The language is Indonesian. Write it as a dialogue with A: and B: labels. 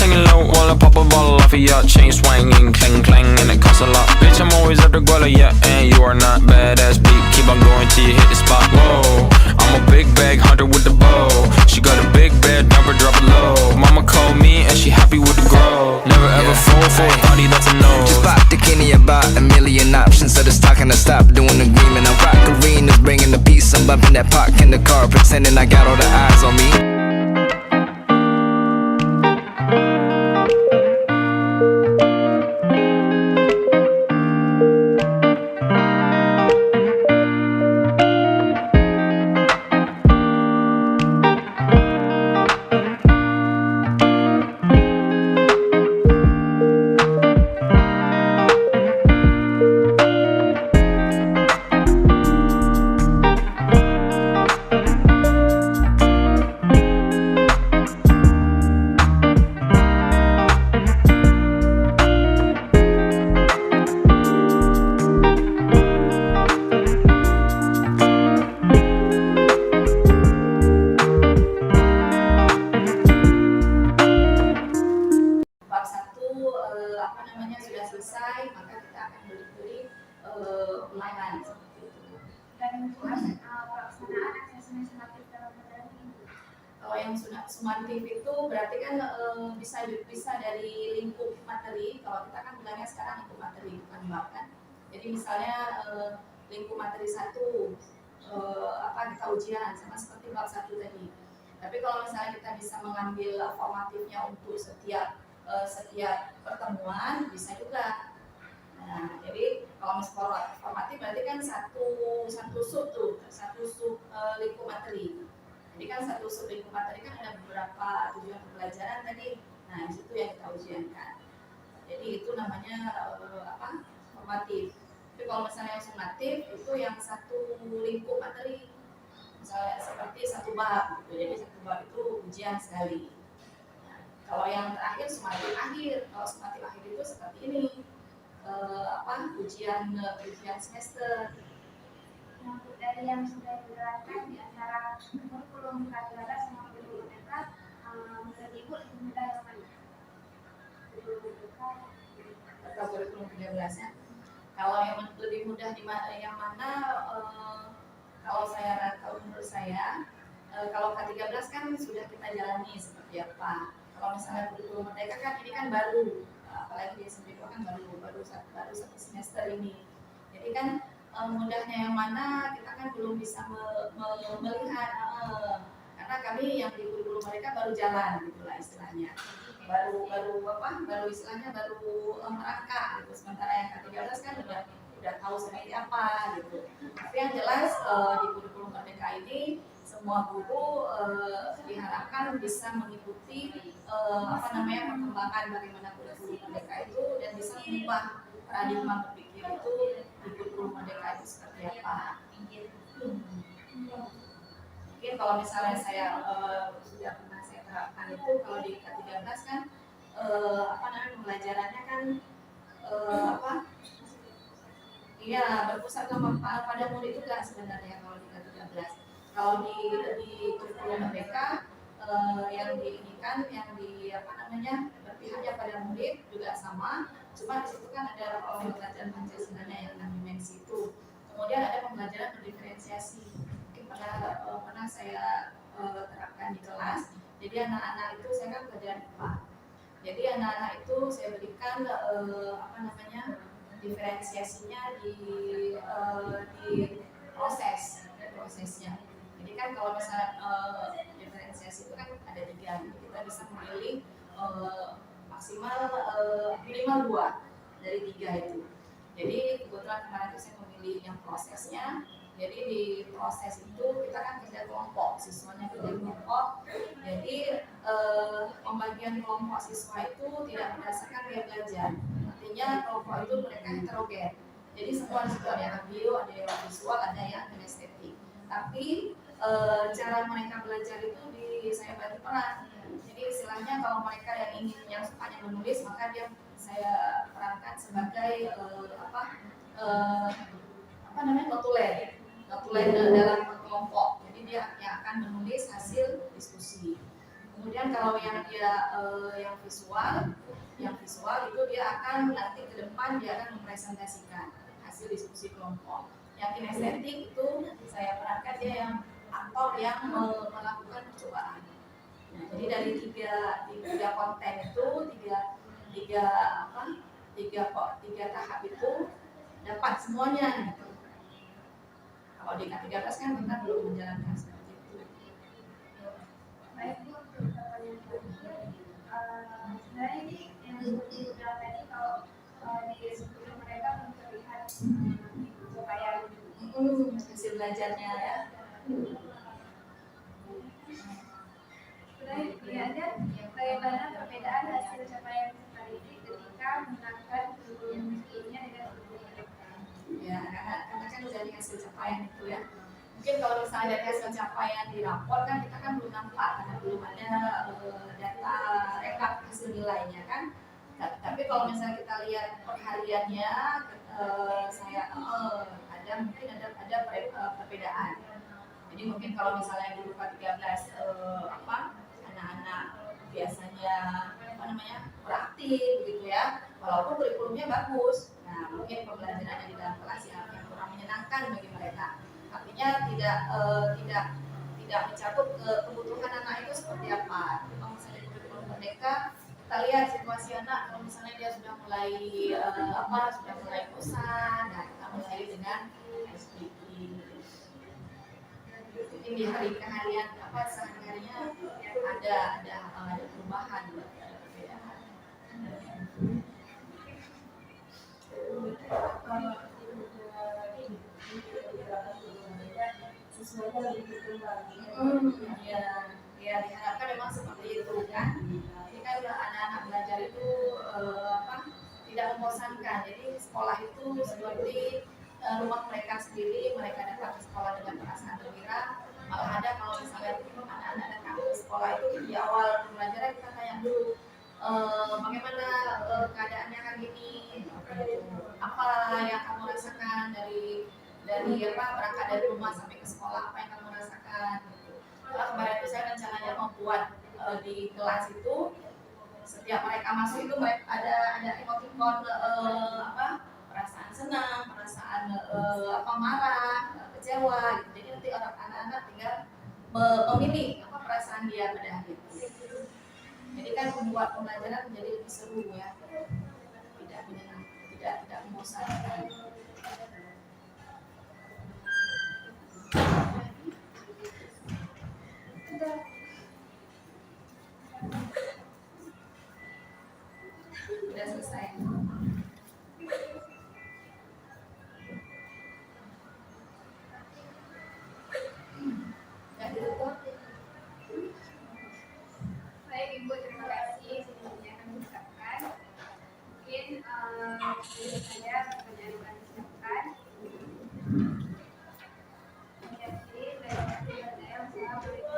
A: singing low while I pop a bottle off of ya. Chain swinging, clang clang, and it costs a lot. Bitch, I'm always at the guala, yeah, and you are not badass beat. Keep on going till you hit the spot. Whoa, I'm a big bag hunter with the bow. She got a big bed, never drop it low. Mama called me and she happy with the grow. Never ever fall for a body that's a no.
B: Just pop the Kenny about a million options. So the stock and I stop doing agreement. I rock arenas, bringing the peace. I'm bumping that park in the car, pretending I got all the eyes on me.
C: Sudah selesai, maka kita akan beli ulangan seperti itu.
D: Dan pelaksanaan asesmen sumatif dalam materi.
C: Kalau yang sumatif itu berarti kan bisa dari lingkup materi. Kalau kita kan bilangnya sekarang lingkup materi bukan bab kan. Jadi misalnya lingkup materi 1 kita ujian sama seperti bab 1 tadi. Tapi kalau misalnya kita bisa mengambil formatifnya untuk setiap pertemuan bisa juga. Nah, jadi kalau misalnya formatif berarti kan satu sub lingkup materi. Jadi kan satu sub lingkup materi kan ada beberapa tujuan pembelajaran tadi. Nah, di situ yang kita ujiankan. Jadi itu namanya formatif. Tapi kalau misalnya yang sumatif itu yang satu lingkup materi. Misalnya seperti satu bab gitu. Jadi satu bab itu ujian sekali. Kalau yang terakhir sumatif akhir, kalau sumatif akhir itu seperti ini, ujian semester.
D: Untuk dari yang sudah diterapkan di antara kurikulum K13 sama kurikulum MK, menurut Ibu lebih mudah yang mana?
C: Atau kurikulum 13 ya. Kalau yang lebih mudah yang mana? Kalau menurut saya, kalau K13 kan sudah kita jalani seperti apa. Kalau misalnya kurikulum merdeka kan ini kan baru, apalagi di SMP 2 kan baru satu semester ini. Jadi kan mudahnya yang mana kita kan belum bisa melihat, karena kami yang di kurikulum mereka baru jalan gitulah istilahnya. Baru istilahnya baru merangkak gitu. Sementara yang K13 kan udah tahu seperti apa gitu. Tapi yang jelas di kurikulum merdeka ini semua guru diharapkan bisa mengikuti perkembangan bagaimana kurikulum merdeka itu dan bisa mengubah paradigma berpikir itu di kurikulum merdeka itu seperti apa. Mungkin kalau misalnya saya sudah pernah saya terapkan itu kalau di K13 kan pembelajarannya kan berpusat pada murid juga sebenarnya kalau di K13. Kalau di kurikulum merdeka yang berpihaknya pada murid juga sama, cuma di situ kan ada pembelajaran Pancasilanya yang 6 dimensi itu. Kemudian ada pembelajaran berdiferensiasi. Mungkin pernah saya terapkan di kelas. Jadi anak-anak itu saya kan pelajaran IPA. Jadi anak-anak itu saya berikan diferensiasinya di prosesnya. Jadi kan kalau misalnya diferensiasi itu kan ada 3, kita bisa memilih maksimal minimal 2 dari 3 itu. Jadi kebetulan kemarin itu saya memilih yang prosesnya. Jadi di proses itu kita kan kerja kelompok, siswanya kerja kelompok. Jadi pembagian kelompok siswa itu tidak berdasarkan gaya belajar. Artinya kelompok itu mereka heterogen. Jadi semua di situ ada yang bio, ada yang visual, ada yang kinestetik. Tapi cara mereka belajar itu saya bagi peran. Jadi istilahnya kalau mereka yang sukanya menulis, maka saya perankan sebagai notulen dalam kelompok. Jadi dia yang akan menulis hasil diskusi. Kemudian kalau yang dia yang visual itu dia akan nanti ke depan dia akan mempresentasikan hasil diskusi kelompok. Yang kinestetik itu saya perankan dia yang aktor yang melakukan percobaan. Nah, jadi dari tiga konten itu tiga tahap itu dapat semuanya gitu. Kalau di K13 kan kita belum menjalankan seperti itu.
D: Baik Bu, untuk pertanyaan terakhir, sebenarnya ini yang seperti Ibu bilang tadi kalau di sebelum mereka belum terlihat supaya
C: hasil belajarnya ya.
D: Sudah dilihatnya bagaimana perbedaan hasil capaian mentality ketika menggunakan kurikulum sebelumnya dengan kurikulum mereka.
C: Ya, karena kan udah dari hasil capaian itu ya. Mungkin kalau misalnya dari hasil capaian di rapor kan kita kan belum nampak karena belum ada data rekap hasil nilainya kan. Tapi kalau misalnya kita lihat perhariannya, mungkin ada perbedaan. Jadi mungkin kalau misalnya di Luka 13 anak-anak biasanya beraktif gitu ya, walaupun kurikulumnya bagus. Nah, mungkin pembelajarannya di dalam kelas yang kurang menyenangkan bagi mereka. Artinya tidak mencakup kebutuhan anak itu seperti apa. Kalau misalnya di kurikulum merdeka, kita lihat situasi anak kalau misalnya dia sudah mulai bosan, nah kita mulai dengan SPI. Mungkin di hari keharian sehari-harinya ada perubahan, ada perbedaan. Ya diharapkan memang seperti itu kan. Jadi kan anak-anak belajar itu tidak membosankan. Jadi sekolah itu seperti rumah mereka sendiri. Mereka datang ke sekolah dengan perasaan gembira. Malah ada kalau misalnya anak-anak datang ke sekolah itu di awal pembelajaran kita tanya dulu bagaimana keadaannya hari ini, apa yang kamu rasakan dari berangkat dari rumah sampai ke sekolah, apa yang kamu rasakan. Kemarin itu saya rencananya membuat di kelas itu setiap mereka masuk itu ada emoticon perasaan senang, perasaan marah, kecewa gitu. Jadi nanti anak-anak tinggal memilih apa perasaan dia pada hari itu. Jadi kan membuat pembelajaran menjadi lebih seru ya, tidak membosankan. Sudah selesai.
D: Baik Ibu, terima kasih sebelumnya kami ucapkan. Mungkin itu saja pertanyaan yang kami siapkan. Terima kasih. Terima kasih.